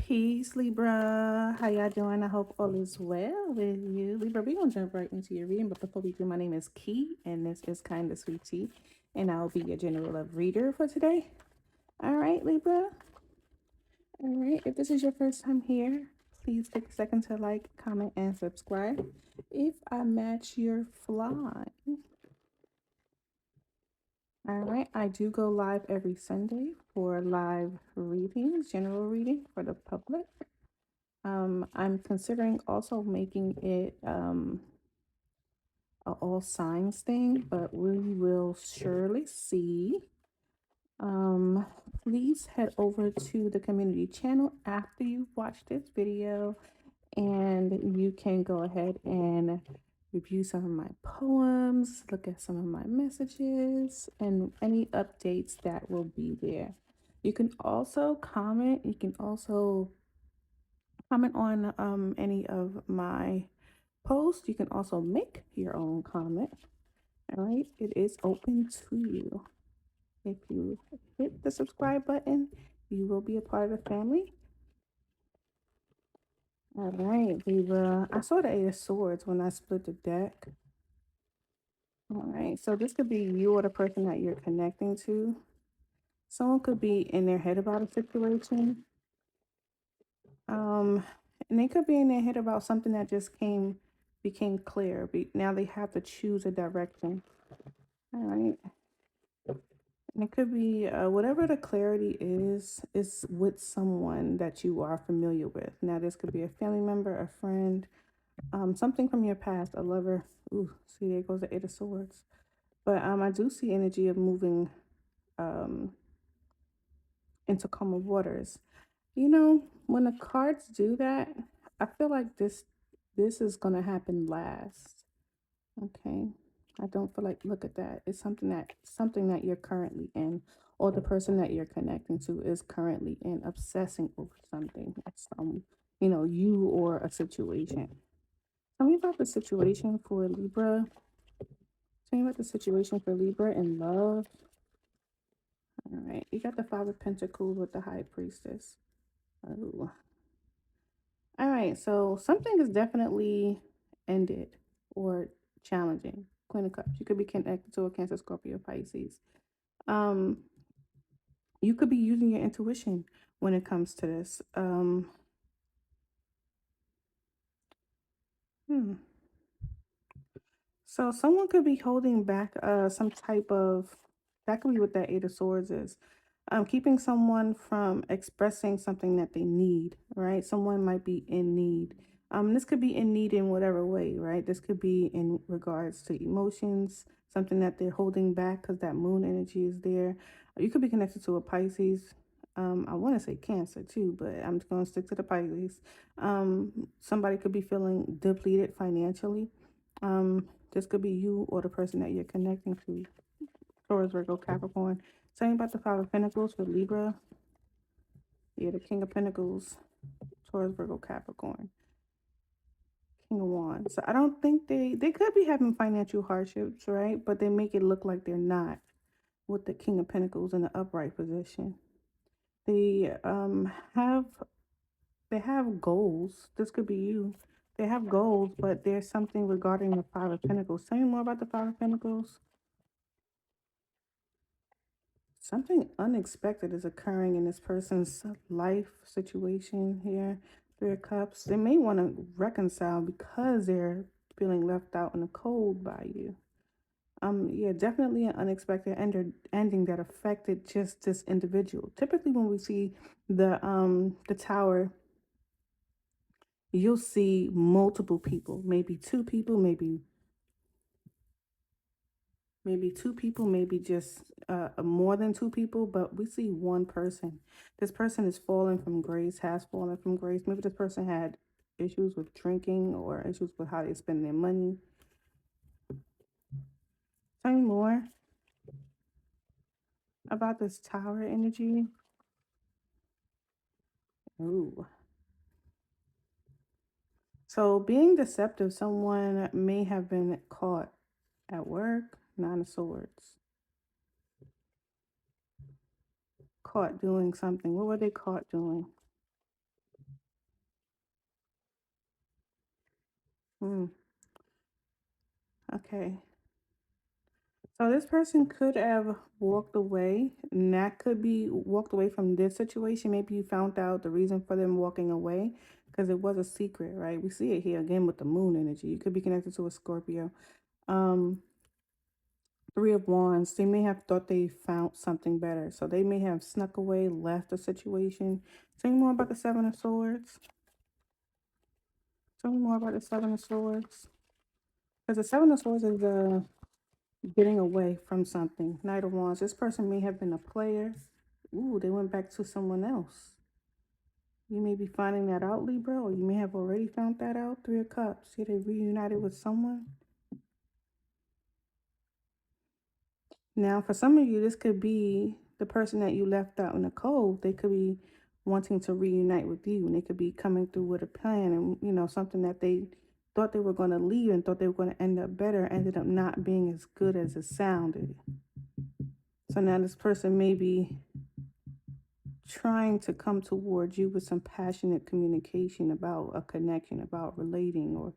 Peace, Libra. How y'all doing? I hope all is well with you. Libra, we're going to jump right into your reading. But before we do, my name is Key, and this is Kind of Sweet Tea. And I'll be your general love reader for today. All right, Libra. All right. If this is your first time here, please take a second to like, comment, and subscribe. If I match your fly. All right. I do go live every Sunday for live readings, general reading for the public. I'm considering also making it a all signs thing, but we will surely see. Um, Please head over to the community channel after you watch this video, and you can go ahead and review some of my poems, look at some of my messages, and any updates that will be there. You can also comment. You can also comment on any of my posts. You can also make your own comment. All right, it is open to you. If you hit the subscribe button, you will be a part of the family. All right, Libra. I saw the Eight of Swords when I split the deck. All right, so this could be you or the person that you're connecting to. Someone could be in their head about a situation. Um, and they could be in their head about something that just became clear. Now they have to choose a direction. All right. And it could be whatever the clarity is with someone that you are familiar with. Now, this could be a family member, a friend, something from your past, a lover. Ooh, see, there goes the Eight of Swords. But I do see energy of moving um, into calmer waters. You know, when the cards do that, I feel like this is gonna happen last. Okay. I don't feel like look at that. It's something that you're currently in, or the person that you're connecting to is currently in, obsessing over something. You or a situation. Tell me about the situation for Libra. Tell me about the situation for Libra in love. All right. You got the Five of Pentacles with the High Priestess. Oh. All right. So something is definitely ended or challenging. Queen of Cups. You could be connected to a Cancer, Scorpio, Pisces. Um, you could be using your intuition when it comes to this. Hmm. So someone could be holding back some type of, that could be what that Eight of Swords is. Keeping someone from expressing something that they need, right? Someone might be in need. This could be in need in whatever way, right? This could be in regards to emotions, something that they're holding back because that moon energy is there. You could be connected to a Pisces. I want to say Cancer too, but I'm just going to stick to the Pisces. Somebody could be feeling depleted financially. This could be you or the person that you're connecting to. Taurus, Virgo, Capricorn. Tell me about the Five of Pentacles for Libra. Yeah, the King of Pentacles, Taurus, Virgo, Capricorn. King of Wands. So I don't think they could be having financial hardships, right? But they make it look like they're not with the King of Pentacles in the upright position. They have goals. This could be you. They have goals, but there's something regarding the Five of Pentacles. Tell me more about the Five of Pentacles. Something unexpected is occurring in this person's life situation here. Three of Cups. They may want to reconcile because they're feeling left out in the cold by you. Yeah, definitely an unexpected ending that affected just this individual. Typically, when we see the Tower, you'll see multiple people, maybe two people, maybe two people, maybe just more than two people, but we see one person. This person is falling from grace, has fallen from grace. Maybe this person had issues with drinking or issues with how they spend their money. Tell me more about this Tower energy. Ooh. So being deceptive, someone may have been caught at work. Nine of Swords. Caught doing something. What were they caught doing? Hmm. Okay. So this person could have walked away, and that could be walked away from this situation. Maybe you found out the reason for them walking away because it was a secret, right? We see it here again with the moon energy. You could be connected to a Scorpio. Um, Three of Wands, they may have thought they found something better. So they may have snuck away, left the situation. Tell me more about the Seven of Swords. Tell me more about the Seven of Swords. Because the Seven of Swords is getting away from something. Knight of Wands, this person may have been a player. Ooh, they went back to someone else. You may be finding that out, Libra, or you may have already found that out. Three of Cups. See, they reunited with someone. Now, for some of you, this could be the person that you left out in the cold. They could be wanting to reunite with you, and they could be coming through with a plan and, something that they thought they were going to leave and thought they were going to end up better, ended up not being as good as it sounded. So now this person may be trying to come towards you with some passionate communication about a connection, about relating,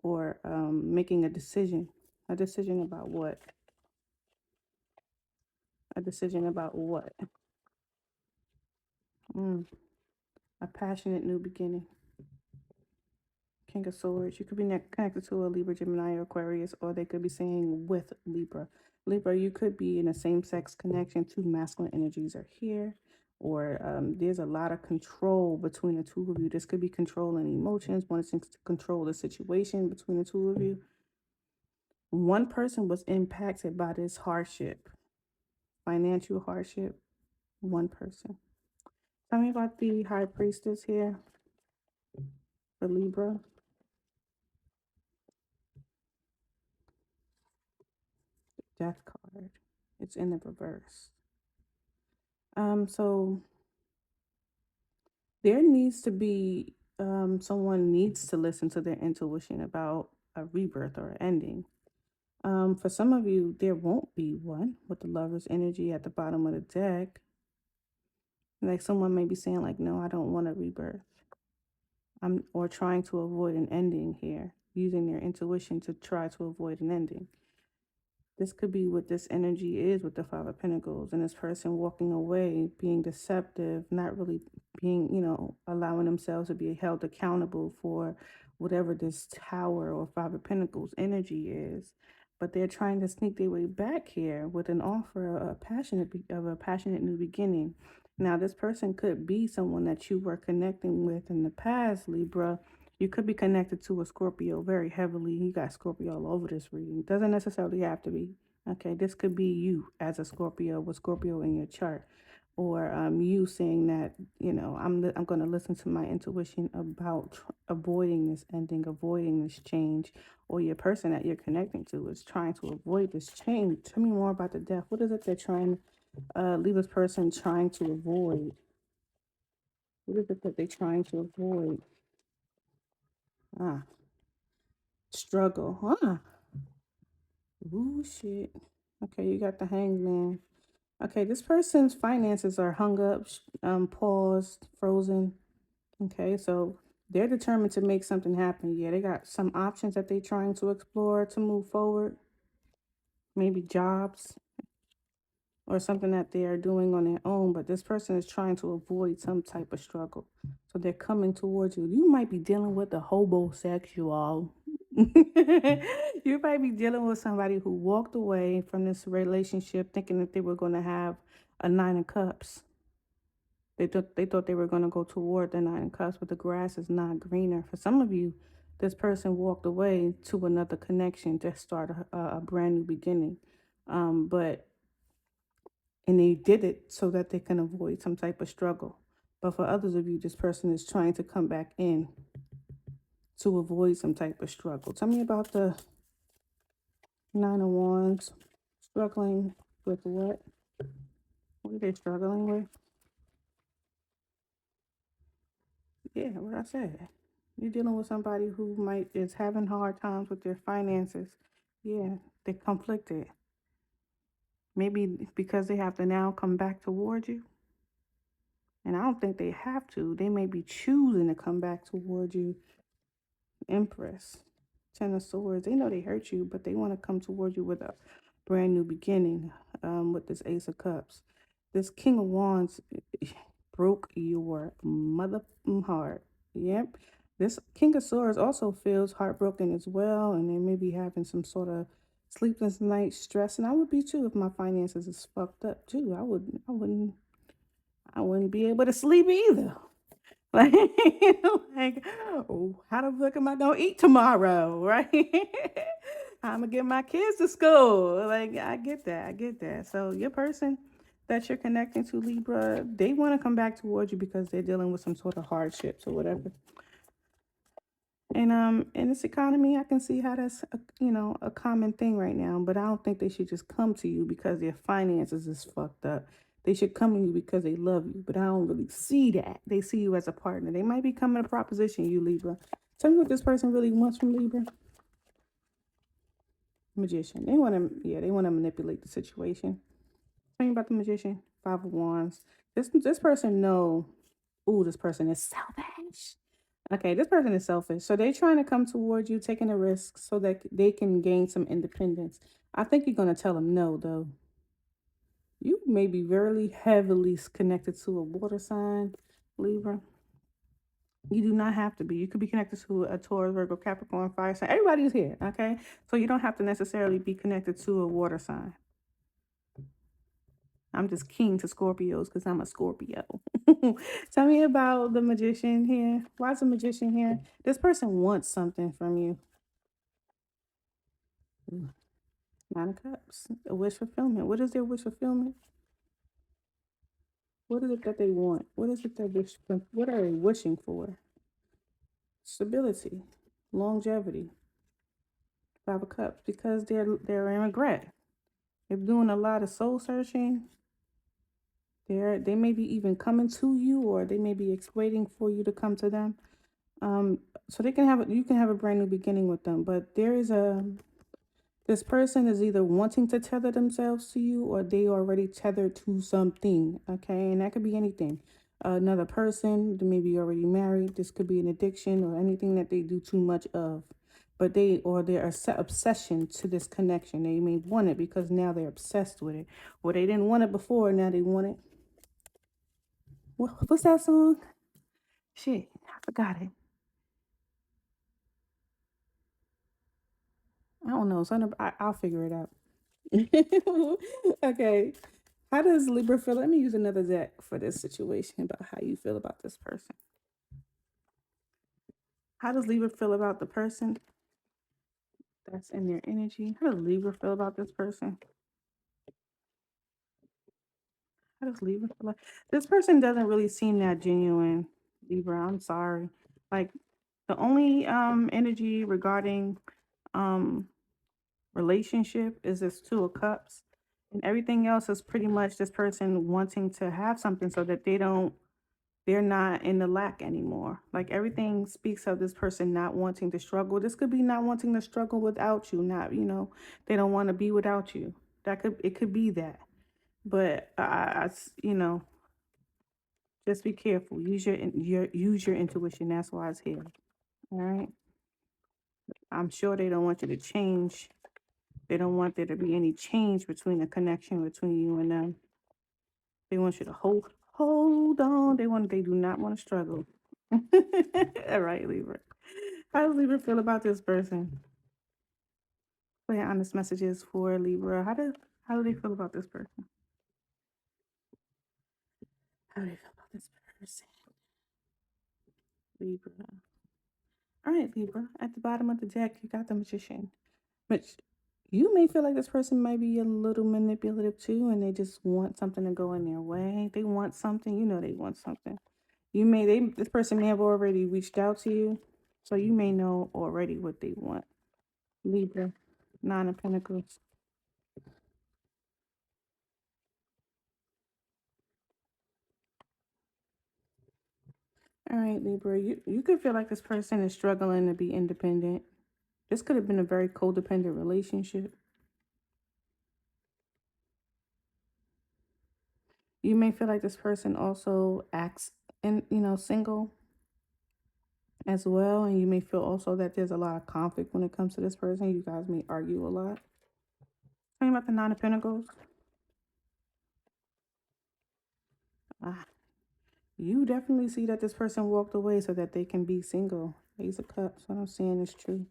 or making a decision. A decision about what? A decision about what? Mm, a passionate new beginning. King of Swords. You could be connected to a Libra, Gemini, or Aquarius, or they could be saying with Libra. Libra, you could be in a same-sex connection. Two masculine energies are here, or there's a lot of control between the two of you. This could be controlling emotions, wanting to control the situation between the two of you. One person was impacted by this hardship, financial hardship. One person. Tell me about the High Priestess here for Libra. Death card. It's in the reverse. So there needs to be someone needs to listen to their intuition about a rebirth or an ending. For some of you, there won't be one with the Lover's energy at the bottom of the deck. Like someone may be saying, like, no, I don't want a rebirth. Or trying to avoid an ending here, using their intuition to try to avoid an ending. This could be what this energy is with the Five of Pentacles, and this person walking away, being deceptive, not really being, allowing themselves to be held accountable for whatever this Tower or Five of Pentacles energy is. But they're trying to sneak their way back here with an offer of a passionate new beginning. Now, this person could be someone that you were connecting with in the past, Libra. You could be connected to a Scorpio very heavily. You got Scorpio all over this reading. Doesn't necessarily have to be. Okay, this could be you as a Scorpio with Scorpio in your chart, or you saying that I'm going to listen to my intuition about avoiding this ending, avoiding this change, or your person that you're connecting to is trying to avoid this change. Tell me more about the death. What is it they're trying? Leave this person trying to avoid. What is it that they're trying to avoid? Ah, struggle. Ooh, shit. Okay, you got the hangman. Okay, this person's finances are hung up, paused, frozen. Okay, so they're determined to make something happen. Yeah, they got some options that they're trying to explore to move forward. Maybe jobs or something that they are doing on their own, but this person is trying to avoid some type of struggle. So they're coming towards you. You might be dealing with a hobosexual. You might be dealing with somebody who walked away from this relationship thinking that they were going to have a Nine of Cups. They thought they were going to go toward the Nine of Cups, but the grass is not greener. For some of you, this person walked away to another connection to start a brand new beginning. But and they did it so that they can avoid some type of struggle. But for others of you, this person is trying to come back in to avoid some type of struggle. Tell me about the Nine of Wands. Struggling with what? What are they struggling with? Yeah, what I said. You're dealing with somebody who is having hard times with their finances. Yeah, they're conflicted. Maybe because they have to now come back towards you. And I don't think they have to. They may be choosing to come back towards you. Empress. Ten of Swords. They know they hurt you, but they want to come toward you with a brand new beginning. With this Ace of Cups, this King of Wands broke your mother heart. Yep. This King of Swords also feels heartbroken as well, and they may be having some sort of sleepless night stress. And I would be too if my finances is fucked up too. I wouldn't be able to sleep either. Like, like, oh, how the fuck am I gonna eat tomorrow, right? I'm gonna get my kids to school. Like, I get that, I get that. So your person that you're connecting to, Libra, they want to come back towards you because they're dealing with some sort of hardships or whatever. And in this economy, I can see how that's a common thing right now. But I don't think they should just come to you because their finances is fucked up. They should come to you because they love you. But I don't really see that. They see you as a partner. They might be coming to proposition you, Libra. Tell me what this person really wants from Libra. Magician. They want to manipulate the situation. Tell me about the magician. Five of Wands. This person know. Ooh, this person is selfish. Okay, this person is selfish. So they're trying to come towards you, taking a risk so that they can gain some independence. I think you're going to tell them no, though. You may be very heavily connected to a water sign, Libra. You do not have to be. You could be connected to a Taurus, Virgo, Capricorn, fire sign. Everybody's here, okay? So you don't have to necessarily be connected to a water sign. I'm just keen to Scorpios because I'm a Scorpio. Tell me about the magician here. Why is the magician here? This person wants something from you. Ooh, Nine of Cups. A wish fulfillment. What is their wish fulfillment? What is it that they want? What is it that what are they wishing for? Stability, longevity. Five of Cups. Because they're in regret. They're doing a lot of soul searching. They may be even coming to you, or they may be waiting for you to come to them. Um, so you can have a brand new beginning with them. But this person is either wanting to tether themselves to you, or they already tethered to something. Okay, and that could be anything. Another person, they may be already married. This could be an addiction or anything that they do too much of. But their obsession to this connection. They may want it because now they're obsessed with it, or they didn't want it before. Now they want it. What's that song? Shit, I forgot it. I don't know. I'll figure it out. Okay. How does Libra feel? Let me use another deck for this situation about how you feel about this person. How does Libra feel about the person that's in their energy? How does Libra feel about this person? How does Libra feel like this person doesn't really seem that genuine, Libra? I'm sorry. Like the only energy regarding um relationship is this Two of Cups. And everything else is pretty much this person wanting to have something so that they're not in the lack anymore. Like everything speaks of this person not wanting to struggle. This could be not wanting to struggle without you, not, they don't want to be without you. It could be that. But just be careful. Use your intuition. That's why it's here. All right. I'm sure they don't want you to change. They don't want there to be any change between the connection between you and them. They want you to hold on. They do not want to struggle. All right, Libra. How does Libra feel about this person? Play honest messages for Libra. How do they feel about this person? How do they feel about this person? Libra. All right, Libra. At the bottom of the deck, you got the Magician. Which you may feel like this person might be a little manipulative too, and they just want something to go in their way. They want something, they want something. This person may have already reached out to you, so you may know already what they want. Libra, Nine of Pentacles. All right, Libra, you could feel like this person is struggling to be independent. This could have been a very codependent relationship. You may feel like this person also acts single. as well. And you may feel also that there's a lot of conflict when it comes to this person. You guys may argue a lot. Tell me about the Nine of Pentacles. Ah, you definitely see that this person walked away so that they can be single. Ace of Cups. What I'm saying is true.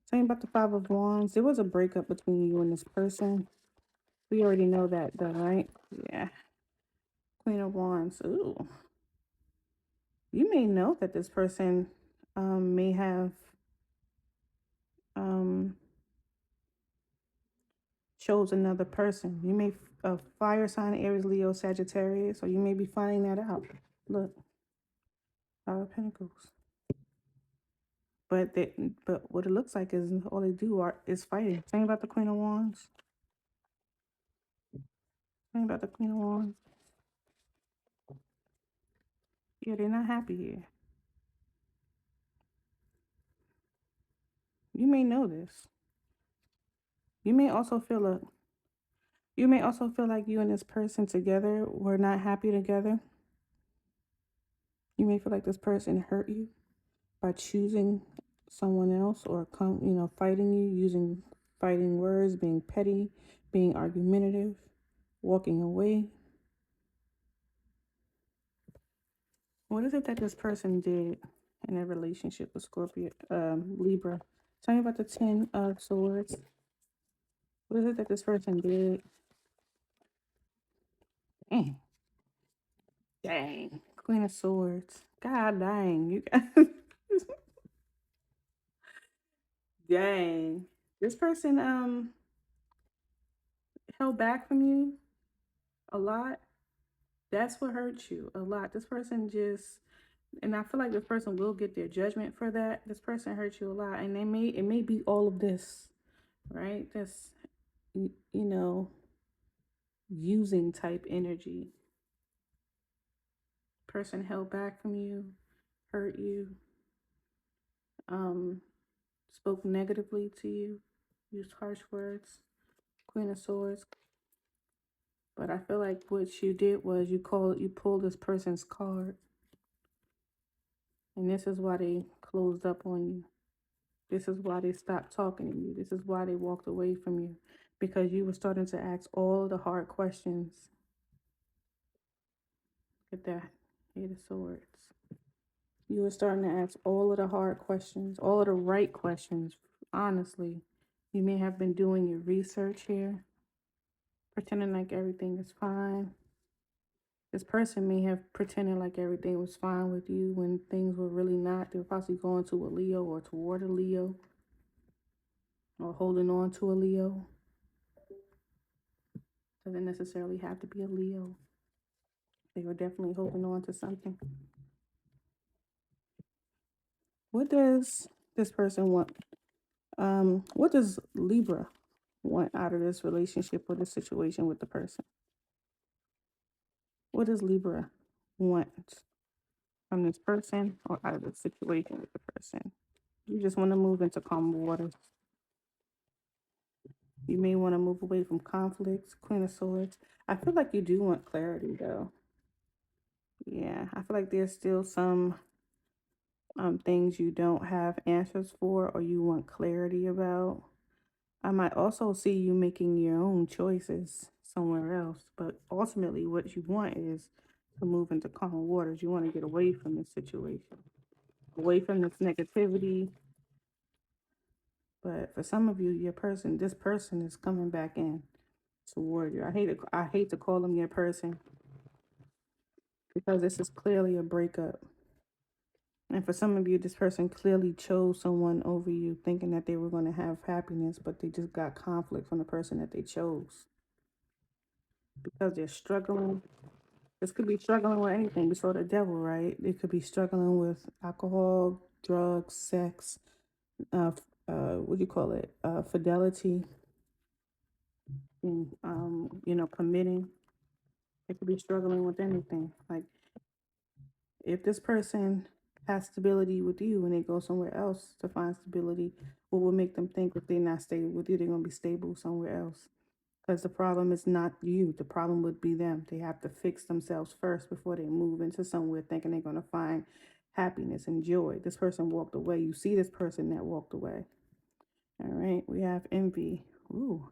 Tell me about the Five of Wands. There was a breakup between you and this person. We already know that, though, right? Yeah. Queen of Wands. Ooh. You may know that this person may have um, chose another person. You may fire sign Aries, Leo, Sagittarius, or you may be finding that out. Look, Five of Pentacles. But but what it looks like is all they do is fighting. Tell me about the Queen of Wands. Tell me about the Queen of Wands. Yeah, they're not happy here. You may know this. You may also feel like you and this person together were not happy together. You may feel like this person hurt you by choosing someone else, or fighting you, using fighting words, being petty, being argumentative, walking away. What is it that this person did in a relationship with Scorpio, Libra? Tell me about the Ten of Swords. What is it that this person did? Dang. Dang. Queen of Swords. God dang. You guys. Dang. This person held back from you a lot. That's what hurt you a lot. This person just, and I feel like this person will get their judgment for that. This person hurt you a lot, and it may be all of this, right? This, using type energy. Person held back from you, hurt you, um, spoke negatively to you, used harsh words. Queen of Swords. But I feel like what you did was you pulled this person's card, and this is why they closed up on you. This is why they stopped talking to you. This is why they walked away from you, because you were starting to ask all the hard questions. Look at that. Eight of Swords. You were starting to ask all of the hard questions, all of the right questions. Honestly, you may have been doing your research here, pretending like everything is fine. This person may have pretended like everything was fine with you when things were really not. They were possibly going to a Leo or toward a Leo, or holding on to a Leo. Doesn't necessarily have to be a Leo. They were definitely holding on to something. What does this person want? What does Libra want out of this relationship or this situation with the person? What does Libra want from this person or out of the situation with the person? You just want to move into calm waters. You may want to move away from conflicts. Queen of Swords. I feel like you do want clarity, though. Yeah, I feel like there's still some things you don't have answers for, or you want clarity about. I might also see you making your own choices somewhere else, but ultimately what you want is to move into calm waters. You want to get away from this situation, away from this negativity. But for some of you, this person is coming back in toward you. I hate to call them your person, because this is clearly a breakup. And for some of you, this person clearly chose someone over you, thinking that they were going to have happiness, but they just got conflict from the person that they chose, because they're struggling. This could be struggling with anything. We saw the devil, right? It could be struggling with alcohol, drugs, sex, what do you call it? Fidelity, and, committing. It could be struggling with anything. Like, if this person has stability with you and they go somewhere else to find stability, what would make them think if they're not stable with you, they're going to be stable somewhere else? Because the problem is not you. The problem would be them. They have to fix themselves first before they move into somewhere thinking they're going to find happiness and joy. This person walked away. You see this person that walked away. All right, we have envy. Ooh,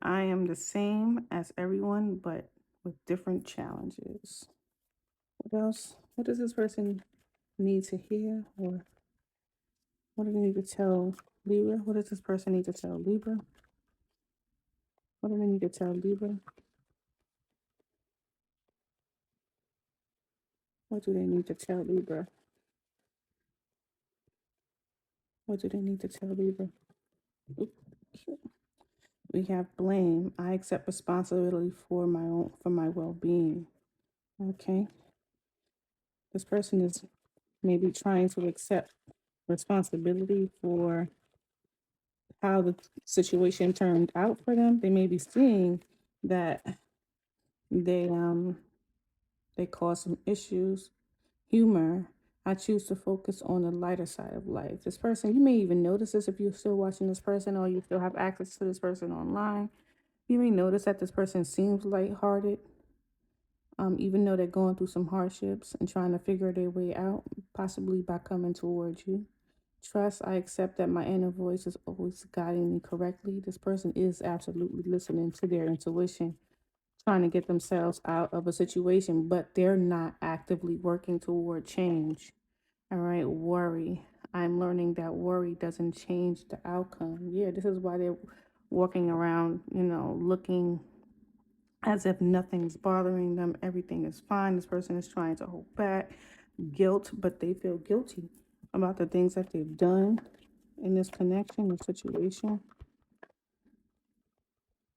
I am the same as everyone, but with different challenges. What else? What does this person need to hear? Or what do they need to tell Libra? What does this person need to tell Libra? What do they need to tell Libra? What do they need to tell Libra? What do they need to tell Libra? Oop. We have blame. I accept responsibility for my well-being. Okay. This person is maybe trying to accept responsibility for how the situation turned out for them. They may be seeing that they um they caused some issues. Humor. I choose to focus on the lighter side of life. This person, you may even notice this if you're still watching this person or you still have access to this person online. You may notice that this person seems lighthearted, even though they're going through some hardships and trying to figure their way out, possibly by coming towards you. Trust, I accept that my inner voice is always guiding me correctly. This person is absolutely listening to their intuition, trying to get themselves out of a situation, but they're not actively working toward change. All right, worry. I'm learning that worry doesn't change the outcome. Yeah, this is why they're walking around, looking as if nothing's bothering them, everything is fine. This person is trying to hold back guilt, but they feel guilty about the things that they've done in this connection or situation.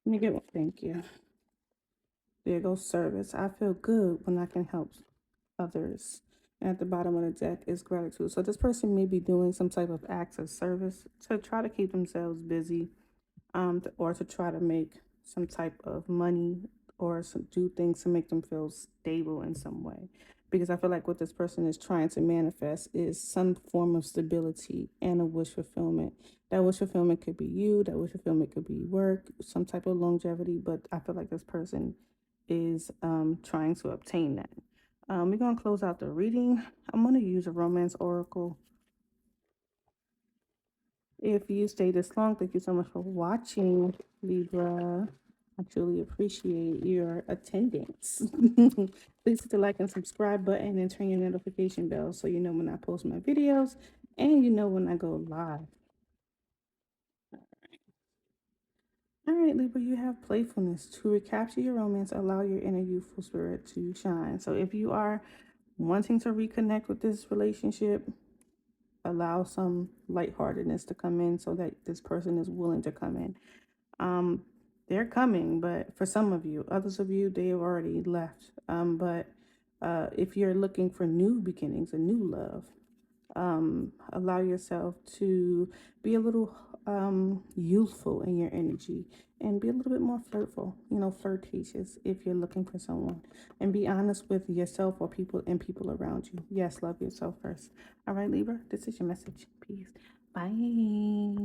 Let me get one. Thank you. There goes service. I feel good when I can help others. And at the bottom of the deck is gratitude. So this person may be doing some type of acts of service to try to keep themselves busy, or to try to make some type of money or do things to make them feel stable in some way. Because I feel like what this person is trying to manifest is some form of stability and a wish fulfillment. That wish fulfillment could be you, that wish fulfillment could be work, some type of longevity, but I feel like this person is trying to obtain that. We're going to close out the reading. I'm going to use a romance oracle. If you stayed this long, thank you so much for watching, Libra. I truly appreciate your attendance. Please hit the like and subscribe button and turn your notification bell so you know when I post my videos and you know when I go live. All right, Libra, you have playfulness. To recapture your romance, allow your inner youthful spirit to shine. So if you are wanting to reconnect with this relationship, allow some lightheartedness to come in so that this person is willing to come in. They're coming, but for some of you, others of you, they have already left. But if you're looking for new beginnings, a new love, allow yourself to be a little youthful in your energy and be a little bit more flirtatious if you're looking for someone, and be honest with yourself or people around you. Yes, love yourself first. All right, Libra, this is your message. Peace. Bye.